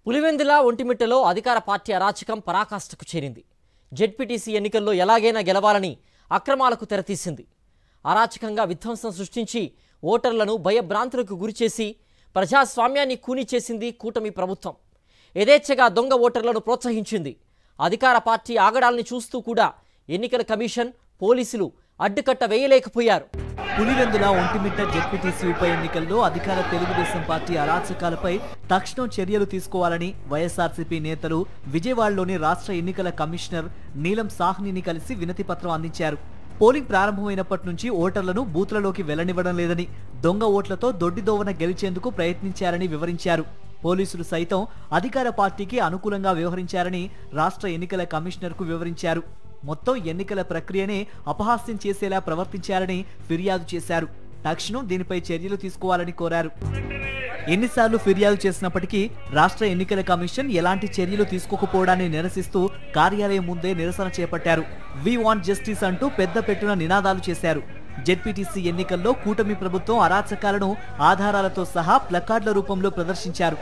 పులివెందుల ఒంటిమిట్టలో అధికార పార్టీ అరాచకం పరాకాష్ఠకు చేరింది. జెడ్పీటీసీ ఎన్నికల్లో ఎలాగైనా గెలవాలని అక్రమాలకు తెరతీసింది. అరాచకంగా విధ్వంసం సృష్టించి ఓటర్లను భయభ్రాంతులకు గురిచేసి ప్రజాస్వామ్యాన్ని కూని చేసింది కూటమి ప్రభుత్వం. యథేచ్ఛగా దొంగ ఓటర్లను ప్రోత్సహించింది. అధికార పార్టీ ఆగడాల్ని చూస్తూ కూడా ఎన్నికల కమిషన్, పోలీసులు అడ్డుకట్ట వేయలేకపోయారు. పులివెందుల ఒంటిమిట్ట జెడ్పీటీసీ ఉప ఎన్నికల్లో అధికార తెలుగుదేశం పార్టీ అరాచకాలపై తక్షణం చర్యలు తీసుకోవాలని వైఎస్ఆర్సీపీ నేతలు విజయవాడలోని రాష్ట్ర ఎన్నికల కమిషనర్ నీలం సాహ్నిని కలిసి వినతి పత్రం అందించారు. పోలింగ్ ప్రారంభమైనప్పటి నుంచి ఓటర్లను బూత్లలోకి వెళ్లనివ్వడం లేదని, దొంగ ఓట్లతో దొడ్డిదోవన గెలిచేందుకు ప్రయత్నించారని వివరించారు. పోలీసులు సైతం అధికార పార్టీకి అనుకూలంగా వ్యవహరించారని రాష్ట్ర ఎన్నికల కమిషనర్కు వివరించారు. మొత్తం ఎన్నికల ప్రక్రియనే అపహాస్యం చేసేలా ప్రవర్తించారని ఫిర్యాదు చేశారు. తక్షణం దీనిపై చర్యలు తీసుకోవాలని కోరారు. ఎన్నిసార్లు ఫిర్యాదు చేసినప్పటికీ రాష్ట్ర ఎన్నికల కమిషన్ ఎలాంటి చర్యలు తీసుకోకపోవడాన్ని నిరసిస్తూ కార్యాలయం ముందే నిరసన చేపట్టారు. వి వాంట్ జస్టిస్ అంటూ పెద్ద పెట్టున నినాదాలు చేశారు. జెడ్పీటీసీ ఎన్నికల్లో కూటమి ప్రభుత్వం అరాచకాలను ఆధారాలతో సహా ప్లకార్డుల రూపంలో ప్రదర్శించారు.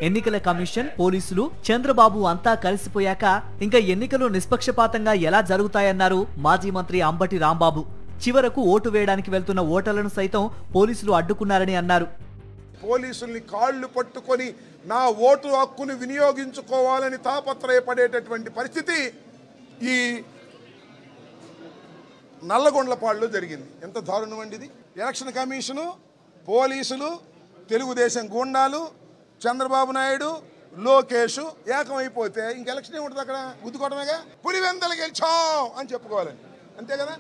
ఎన్నికల కమిషన్, పోలీసులు, చంద్రబాబు అంతా కలిసిపోయాక ఇంకా ఎన్నికలు నిష్పక్షపాతంగా ఎలా జరుగుతాయన్నారు మాజీ మంత్రి అంబటి రాంబాబు. చివరకు ఓటు వేయడానికి వెళ్తున్న ఓటర్లను సైతం పోలీసులు అడ్డుకున్నారని అన్నారు. పోలీసుల్ని కాళ్లు పట్టుకొని నా ఓటు హక్కును వినియోగించుకోవాలని తాపత్రయపడేటటువంటి పరిస్థితి ఈ నల్లగొండ్లపాడులో జరిగింది. ఎంత దారుణం అండి ఇది! ఎలక్షన్ కమిషను, పోలీసులు, తెలుగుదేశం గూండాలు, చంద్రబాబు నాయుడు, లోకేష్ ఏకమైపోతే ఇంక ఎలక్షన్ ఏముంటుంది? అక్కడ గుద్దుకోవడమేగా. పులివెందులు గెలిచాం అని చెప్పుకోవాలని, అంతే కదా.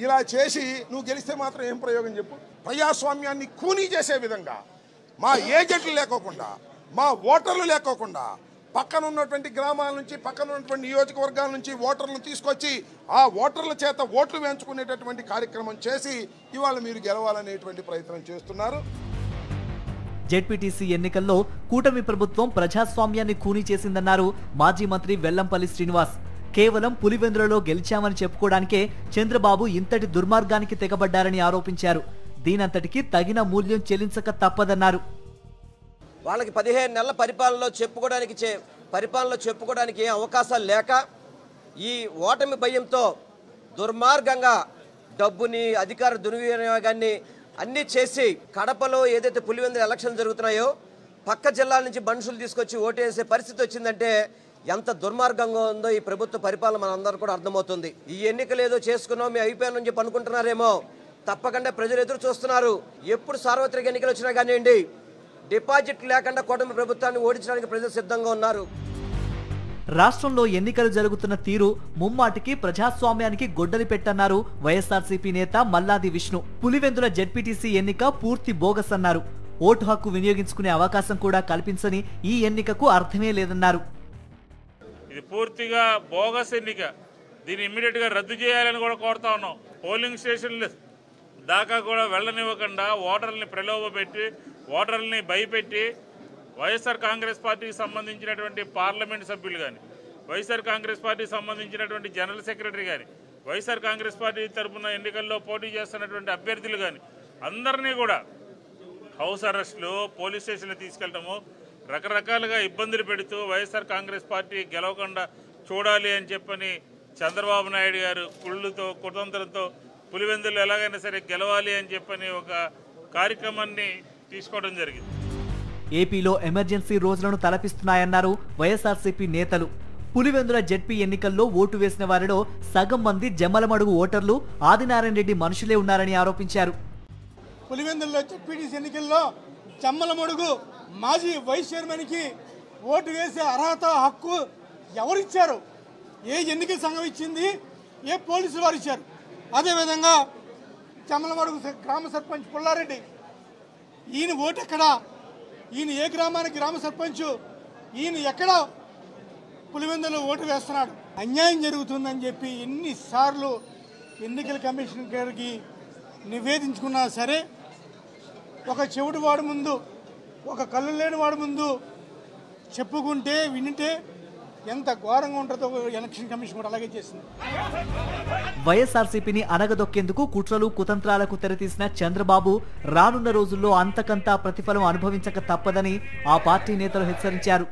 ఇలా చేసి నువ్వు గెలిస్తే మాత్రం ఏం ప్రయోగం చెప్పు? ప్రజాస్వామ్యాన్ని కూనీ చేసే విధంగా మా ఏజెంట్లు లేకోకుండా, మా ఓటర్లు లేకోకుండా, పక్కన ఉన్నటువంటి గ్రామాల నుంచి, పక్కన ఉన్నటువంటి నియోజకవర్గాల నుంచి ఓటర్లను తీసుకొచ్చి ఆ ఓటర్ల చేత ఓట్లు వేయించుకునేటటువంటి కార్యక్రమం చేసి ఇవాళ మీరు గెలవాలనేటువంటి ప్రయత్నం చేస్తున్నారు. జెడ్పీటీసీ ఎన్నికల్లో కూటమి ప్రభుత్వం ప్రజాస్వామ్యాన్ని ఖూనీ చేసిందన్నారు మాజీ మంత్రి వెల్లంపల్లి శ్రీనివాస్. కేవలం పులివెందులలో గెలిచామని చెప్పుకోవడానికే చంద్రబాబు ఇంతటి దుర్మార్గానికి తెగబడ్డారని ఆరోపించారు. దీనంతటికి తగిన మూల్యం చెల్లించక తప్పదన్నారు. వాళ్ళకి 15 నెలల పరిపాలనలో చెప్పుకోవడానికి అవకాశాలు లేక ఈ ఓటమి భయంతో దుర్మార్గంగా డబ్బుని, అధికార దుర్వినియోగాన్ని అన్నీ చేసి కడపలో ఏదైతే పులివెందుల ఎలక్షన్ జరుగుతున్నాయో పక్క జిల్లాల నుంచి మనుషులు తీసుకొచ్చి ఓటేసే పరిస్థితి వచ్చిందంటే ఎంత దుర్మార్గంగా ఉందో ఈ ప్రభుత్వ పరిపాలన మనందరూ కూడా అర్థమవుతుంది. ఈ ఎన్నికలు ఏదో చేసుకున్నాం, మేము అయిపోయానని చెప్పి అనుకుంటున్నారేమో. తప్పకుండా ప్రజలు ఎదురు చూస్తున్నారు. ఎప్పుడు సార్వత్రిక ఎన్నికలు వచ్చినా కానివ్వండి, డిపాజిట్ లేకుండా కూటమి ప్రభుత్వాన్ని ఓడించడానికి ప్రజలు సిద్ధంగా ఉన్నారు. రాష్ట్రంలో ఎన్నికలు జరుగుతున్న తీరు ముమ్మాటికి ప్రజాస్వామ్యానికి గొడ్డలి పెట్టన్నారు వైఎస్ఆర్సీపీ నేత మల్లాది విష్ణు. పులివెందుల జెడ్పీటీసీ ఎన్నిక పూర్తి బోగస్ అన్నారు. ఓటు హక్కు వినియోగించుకునే అవకాశం కూడా కల్పించని ఈ ఎన్నికకు అర్థమే లేదన్నారు. ఇది పూర్తిగా బోగస్ ఎన్నిక. దీన్ని ఇమ్మీడియట్ గా రద్దు చేయాలని కూడా కోరుతా ఉన్నాం. పోలింగ్ స్టేషన్లు దాకా కూడా వెళ్ళనివ్వకుండా ఓటర్లని ప్రలోభపెట్టి, ఓటర్లని భయపెట్టి వైఎస్ఆర్ కాంగ్రెస్ పార్టీకి సంబంధించినటువంటి పార్లమెంట్ సభ్యులు కానీ, వైఎస్ఆర్ కాంగ్రెస్ పార్టీకి సంబంధించినటువంటి జనరల్ సెక్రటరీ కానీ, వైఎస్ఆర్ కాంగ్రెస్ పార్టీ తరఫున ఎన్నికల్లో పోటీ చేస్తున్నటువంటి అభ్యర్థులు కానీ అందరినీ కూడా హౌస్ అరెస్టులు, పోలీస్ స్టేషన్లు తీసుకెళ్ళటము, రకరకాలుగా ఇబ్బందులు పెడుతూ వైఎస్ఆర్ కాంగ్రెస్ పార్టీ గెలవకుండా చూడాలి అని చెప్పని చంద్రబాబు నాయుడు గారు కుళ్ళుతో, కుతంత్రంతో పులివెందులు ఎలాగైనా సరే గెలవాలి అని చెప్పని ఒక కార్యక్రమాన్ని తీసుకోవడం జరిగింది. ఏపీలో ఎమర్జెన్సీ రోజులను తలపిస్తున్నాయన్నారు వైఎస్ఆర్సీపీ నేతలు. పులివెందుల జెడ్పీ ఎన్నికల్లో ఓటు వేసిన వారిలో సగం మంది జమ్మలమడుగు ఓటర్లు, ఆదినారాయణ రెడ్డి మనుషులే ఉన్నారని ఆరోపించారు. పులివెందుల జెడ్పీటీసీ ఎన్నికల్లో జమ్మలమడుగు మాజీ వైస్ చైర్మన్కి ఓటు వేసే అర్హత, హక్కు ఎవరిచ్చారు? ఏ ఎన్నికల సంఘం ఇచ్చింది? ఏ పోలీసులు వారు ఇచ్చారు? అదేవిధంగా జమ్మలమడుగు గ్రామ సర్పంచ్ పుల్లారెడ్డి, ఈయన ఓటు ఎక్కడా? ఈయన ఏ గ్రామానికి గ్రామ సర్పంచ్? ఈయన ఎక్కడ పులివెందులో ఓటు వేస్తున్నాడు? అన్యాయం జరుగుతుందని చెప్పి ఎన్నిసార్లు ఎన్నికల కమిషన్ గారికి నివేదించుకున్నా సరే, ఒక చెవిటి వాడి ముందు, ఒక కళ్ళు లేని వాడి ముందు చెప్పుకుంటే వింటే ఎంత ఘోరంగా ఉంటుందో ఎలక్షన్ కమిషన్ కూడా అలాగే చేసింది. వైఎస్ఆర్సీపీని అనగదొక్కేందుకు కుట్రలు కుతంత్రాలకు తెరతీసిన చంద్రబాబు రానున్న రోజుల్లో అంతకంతా ప్రతిఫలం అనుభవించక తప్పదని ఆ పార్టీ నేతలు హెచ్చరించారు.